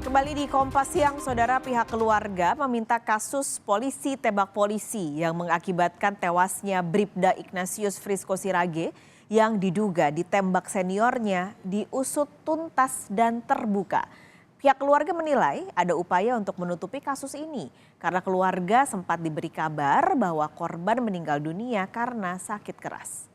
Kembali di Kompas Siang, saudara, pihak keluarga meminta kasus polisi tembak polisi yang mengakibatkan tewasnya Bribda Ignatius Frisko Sirage yang diduga ditembak seniornya diusut tuntas dan terbuka. Pihak keluarga menilai ada upaya untuk menutupi kasus ini karena keluarga sempat diberi kabar bahwa korban meninggal dunia karena sakit keras.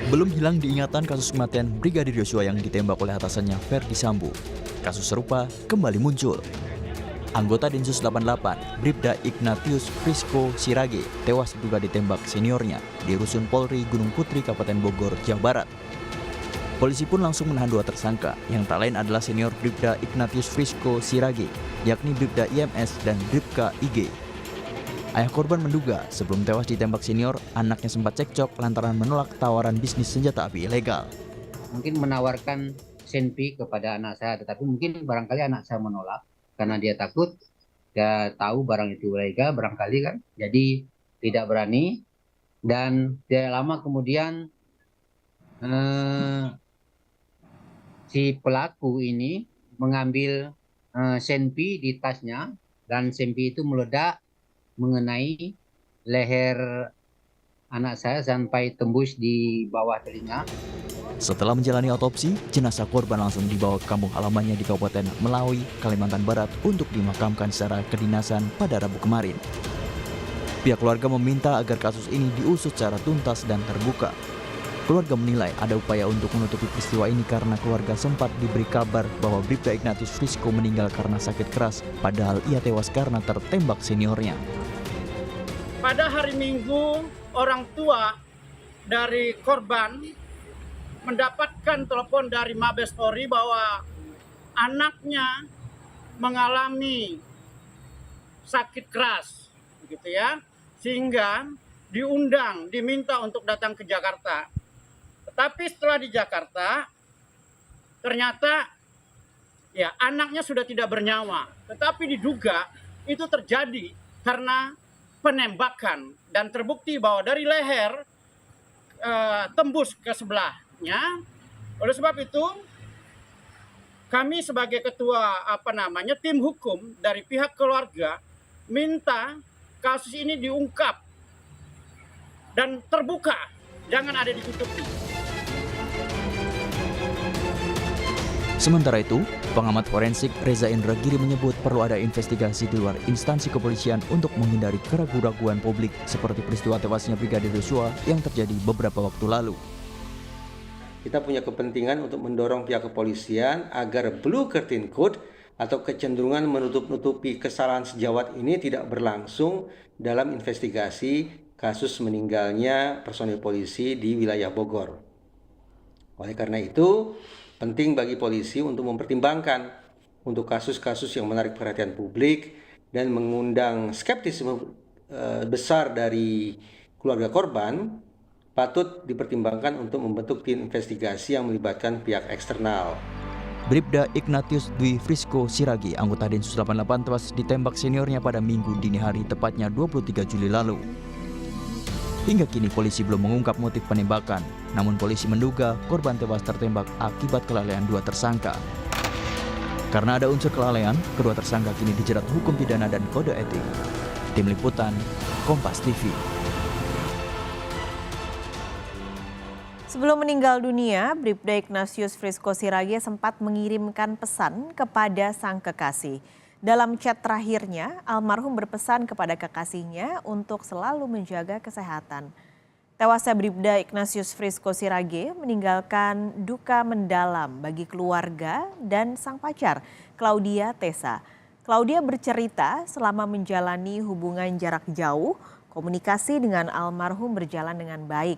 Belum hilang diingatan kasus kematian Brigadir Yosua yang ditembak oleh atasannya Ferdi Sambo. Kasus serupa kembali muncul. Anggota Densus 88, Bribda Ignatius Frisko Sirage, tewas diduga ditembak seniornya di Rusun Polri Gunung Putri, Kabupaten Bogor, Jawa Barat. Polisi pun langsung menahan dua tersangka, yang tak lain adalah senior Bribda Ignatius Frisko Sirage, yakni Bribda IMS dan Bribka IG. Ayah korban menduga sebelum tewas ditembak senior, anaknya sempat cekcok lantaran menolak tawaran bisnis senjata api ilegal. Mungkin menawarkan senpi kepada anak saya, tetapi mungkin barangkali anak saya menolak karena dia takut, dia tahu barang itu ilegal barangkali kan, jadi tidak berani. Dan tidak lama kemudian si pelaku ini mengambil senpi di tasnya dan senpi itu meledak mengenai leher anak saya sampai tembus di bawah telinga. Setelah menjalani otopsi, jenazah korban langsung dibawa ke kampung halamannya di Kabupaten Melawi, Kalimantan Barat untuk dimakamkan secara kedinasan pada Rabu kemarin. Pihak keluarga meminta agar kasus ini diusut secara tuntas dan terbuka. Keluarga menilai ada upaya untuk menutupi peristiwa ini karena keluarga sempat diberi kabar bahwa Bribda Ignatius Frisko meninggal karena sakit keras, padahal ia tewas karena tertembak seniornya. Pada hari Minggu, orang tua dari korban mendapatkan telepon dari Mabes Polri bahwa anaknya mengalami sakit keras, begitu ya, sehingga diminta untuk datang ke Jakarta. Tetapi setelah di Jakarta, ternyata ya anaknya sudah tidak bernyawa. Tetapi diduga itu terjadi karena penembakan dan terbukti bahwa dari leher tembus ke sebelahnya. Oleh sebab itu kami sebagai ketua tim hukum dari pihak keluarga minta kasus ini diungkap dan terbuka, jangan ada ditutupi. Sementara itu, pengamat forensik Reza Indragiri menyebut perlu ada investigasi di luar instansi kepolisian untuk menghindari keraguan-keraguan publik seperti peristiwa tewasnya Brigadir Yosua yang terjadi beberapa waktu lalu. Kita punya kepentingan untuk mendorong pihak kepolisian agar Blue Curtain Code atau kecenderungan menutup-nutupi kesalahan sejawat ini tidak berlangsung dalam investigasi kasus meninggalnya personil polisi di wilayah Bogor. Oleh karena itu, penting bagi polisi untuk mempertimbangkan untuk kasus-kasus yang menarik perhatian publik dan mengundang skeptisisme besar dari keluarga korban, patut dipertimbangkan untuk membentuk tim investigasi yang melibatkan pihak eksternal. Bribda Ignatius Dwi Frisko Sirage, anggota Densus 88, tewas ditembak seniornya pada Minggu dini hari, tepatnya 23 Juli lalu. Hingga kini polisi belum mengungkap motif penembakan, namun polisi menduga korban tewas tertembak akibat kelalaian dua tersangka. Karena ada unsur kelalaian, kedua tersangka kini dijerat hukum pidana dan kode etik. Tim Liputan, Kompas TV. Sebelum meninggal dunia, Bribda Ignatius Frisko Sirage sempat mengirimkan pesan kepada sang kekasih. Dalam chat terakhirnya, almarhum berpesan kepada kekasihnya untuk selalu menjaga kesehatan. Tewasnya Bribda Ignatius Frisko Sirage meninggalkan duka mendalam bagi keluarga dan sang pacar, Claudia Tessa. Claudia bercerita selama menjalani hubungan jarak jauh, komunikasi dengan almarhum berjalan dengan baik.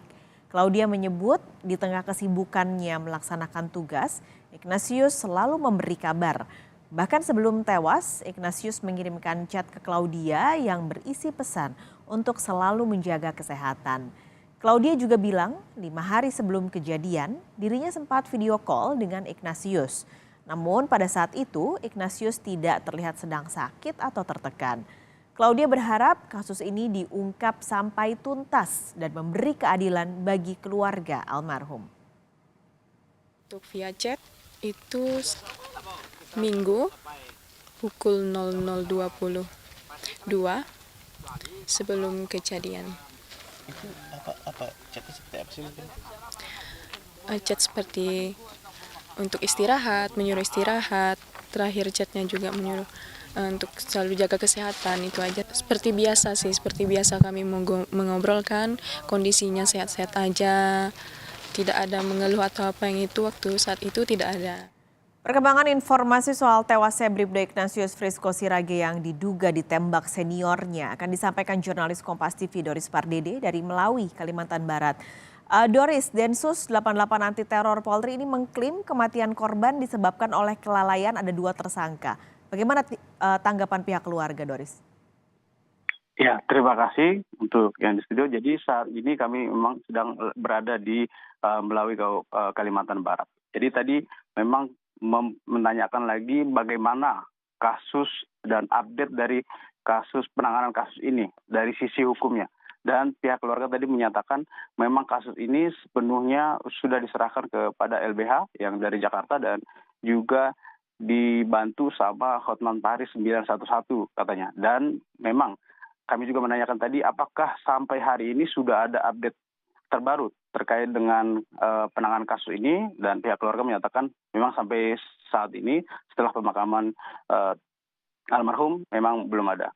Claudia menyebut di tengah kesibukannya melaksanakan tugas, Ignatius selalu memberi kabar. Bahkan sebelum tewas, Ignatius mengirimkan chat ke Claudia yang berisi pesan untuk selalu menjaga kesehatan. Claudia juga bilang 5 hari sebelum kejadian, dirinya sempat video call dengan Ignatius. Namun pada saat itu, Ignatius tidak terlihat sedang sakit atau tertekan. Claudia berharap kasus ini diungkap sampai tuntas dan memberi keadilan bagi keluarga almarhum. Untuk via chat itu Minggu pukul 00.22 sebelum kejadian. Itu chatnya seperti apa sih mungkin? Chat seperti untuk istirahat, menyuruh istirahat. Terakhir chatnya juga menyuruh untuk selalu jaga kesehatan, itu aja. Seperti biasa sih, seperti biasa kami mengobrolkan, kondisinya sehat-sehat aja. Tidak ada mengeluh atau apa yang itu waktu saat itu tidak ada. Perkembangan informasi soal tewasnya Bribda Ignatius Frisko Sirage yang diduga ditembak seniornya akan disampaikan jurnalis Kompas TV Doris Pardede dari Melawi, Kalimantan Barat. Doris, Densus 88 Anti Teror Polri ini mengklaim kematian korban disebabkan oleh kelalaian ada 2 tersangka. Bagaimana tanggapan pihak keluarga, Doris? Ya, terima kasih untuk yang di studio. Jadi saat ini kami memang sedang berada di Melawi, Kalimantan Barat. Jadi tadi memang menanyakan lagi bagaimana kasus dan update dari penanganan kasus ini dari sisi hukumnya. Dan pihak keluarga tadi menyatakan memang kasus ini sepenuhnya sudah diserahkan kepada LBH yang dari Jakarta dan juga dibantu sama Hotman Paris 911 katanya. Dan memang kami juga menanyakan tadi apakah sampai hari ini sudah ada update terbaru terkait dengan penanganan kasus ini, dan pihak keluarga menyatakan memang sampai saat ini setelah pemakaman almarhum memang belum ada.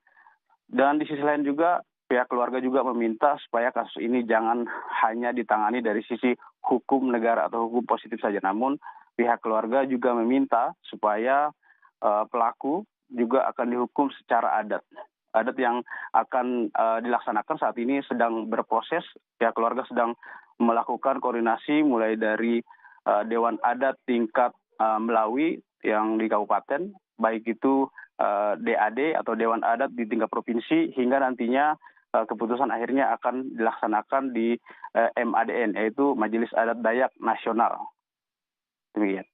Dan di sisi lain juga pihak keluarga juga meminta supaya kasus ini jangan hanya ditangani dari sisi hukum negara atau hukum positif saja, namun pihak keluarga juga meminta supaya pelaku juga akan dihukum secara adat. Adat yang akan dilaksanakan saat ini sedang berproses. Pihak keluarga sedang melakukan koordinasi mulai dari Dewan Adat tingkat Melawi yang di kabupaten, baik itu DAD atau Dewan Adat di tingkat provinsi, hingga nantinya keputusan akhirnya akan dilaksanakan di MADN, yaitu Majelis Adat Dayak Nasional. Demikian.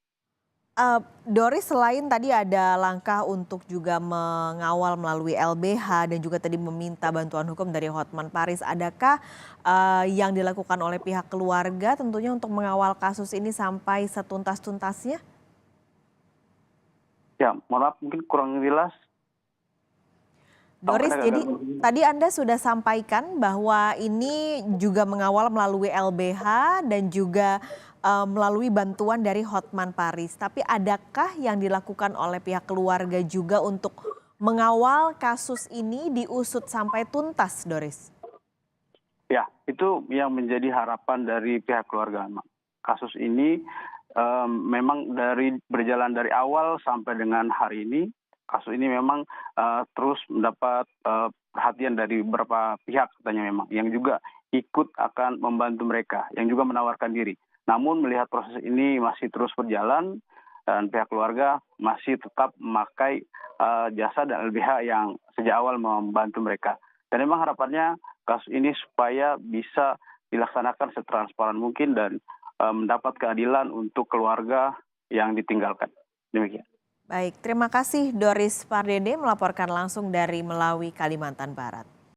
Doris, selain tadi ada langkah untuk juga mengawal melalui LBH dan juga tadi meminta bantuan hukum dari Hotman Paris, adakah yang dilakukan oleh pihak keluarga tentunya untuk mengawal kasus ini sampai setuntas-tuntasnya? Ya, mohon maaf mungkin kurang jelas. Doris, jadi tadi Anda sudah sampaikan bahwa ini juga mengawal melalui LBH dan juga melalui bantuan dari Hotman Paris. Tapi adakah yang dilakukan oleh pihak keluarga juga untuk mengawal kasus ini diusut sampai tuntas, Doris? Ya, itu yang menjadi harapan dari pihak keluarga. Kasus ini memang berjalan dari awal sampai dengan hari ini. Kasus ini memang terus mendapat perhatian dari beberapa pihak katanya memang, yang juga ikut akan membantu mereka, yang juga menawarkan diri. Namun melihat proses ini masih terus berjalan dan pihak keluarga masih tetap memakai jasa dan LBH yang sejak awal membantu mereka. Dan memang harapannya kasus ini supaya bisa dilaksanakan setransparan mungkin dan mendapat keadilan untuk keluarga yang ditinggalkan. Demikian. Baik, terima kasih Doris Pardede melaporkan langsung dari Melawi, Kalimantan Barat.